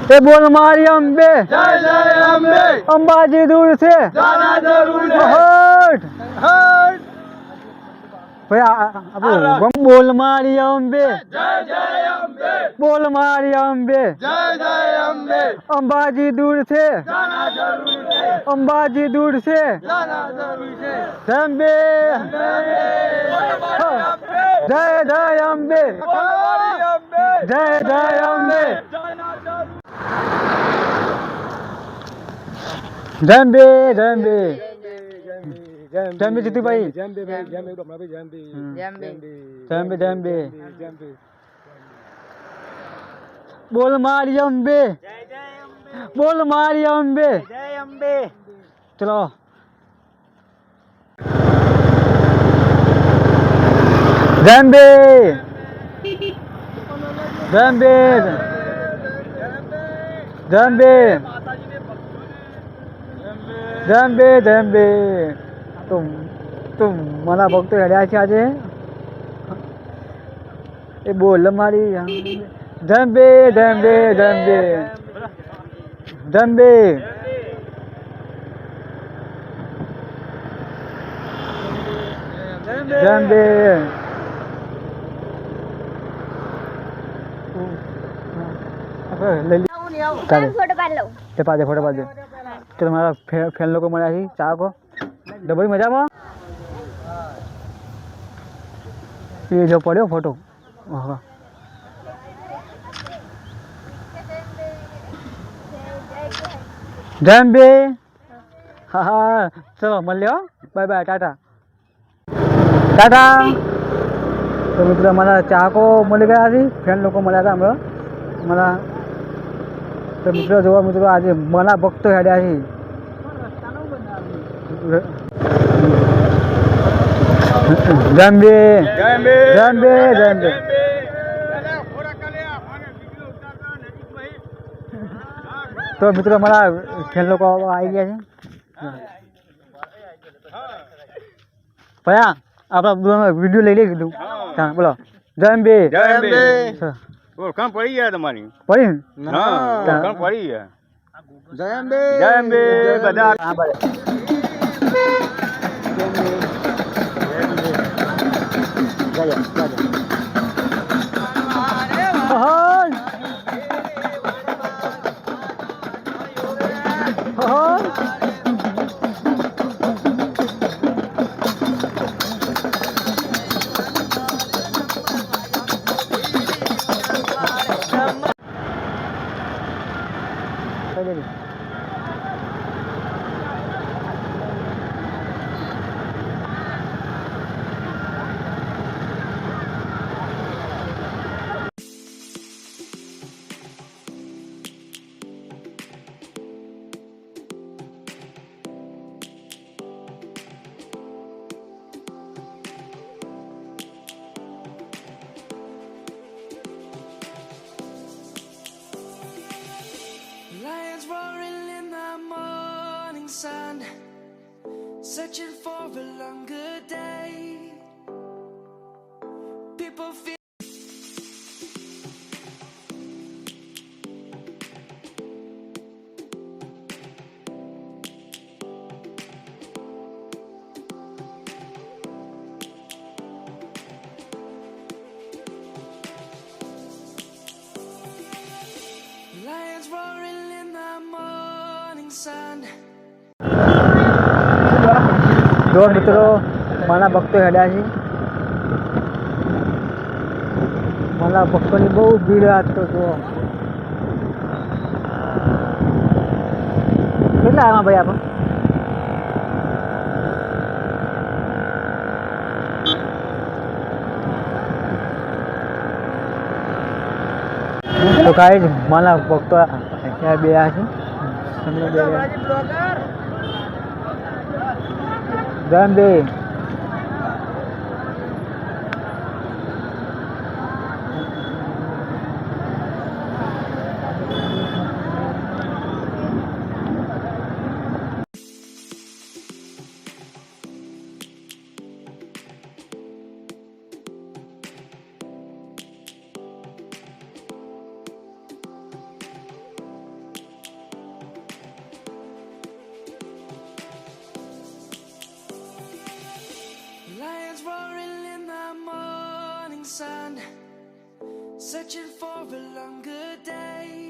એ બોલ મારી અંબે જય જય અંબે અંબાજી દૂર છે જાના જરૂર છે હટ હટ ભાઈ આપણું બોલ મારી અંબે જય જય અંબે બોલ મારી અંબે જય જય અંબે અંબાજી દૂર છે જાના જરૂર છે અંબાજી દૂર છે જાના જરૂર છે અંબે જય જય અંબે જય જય અંબે જંબે જંબે જંબે જીતુભાઈ જંબે જંબે બોલ મારી અંબે બોલ મારી અંબે જય અંબે ચલો જંબે જંબે જંબે જંબે જંબે તું મારા ભક્તો હેડ્યા છે આજે એ બોલ મારી જંબે જંબે જંબે જંબે જંબે ફોટો પાડ લઉં તે પાડે ફોટો પાડે ચલો મારા ફ્રેન્ડ લોકો મળ્યા છે ચા કો ડબલ મજામાં એ જો પડ્યો ફોટો હા જંબે હા હા ચલો મળ્યો બાય બાય ટાટા ટાટા તો મિત્રો મારા ચાકો મળી ગયા છે ફ્રેન્ડ લોકો મળ્યા હતા હમણાં મારા તો મિત્રો જોવા મિત્રો આજે મારા ભક્તો હેડ્યા છે જંબે જંબે જંબે જંબે તો મિત્રો મારા ફ્રેન્ડ લોકો આવી ગયા છે ભયા આપણા વિડીયો લઈ લઈ કીધું હા બોલો જંબે જંબે હા. ઓળખાણ પડી ગયા તમારી પડી હા ઓળખાણ પડી ગયા જયંબે જયંબે બધા હા બરાબર Lions roaring in the morning sun, searching for a longer day. People feel lions roaring in the morning sun. જો મિત્રો મારા ભક્તો હેડ્યા છે મારા ભક્તોની બહુ ભીડ આજ તો જો કેટલા આવ્યા ભાઈ આપણે તો કાંઈ જ મારા ભક્તો ત્યાં બે છે તમને બે જંબે searching for a longer day.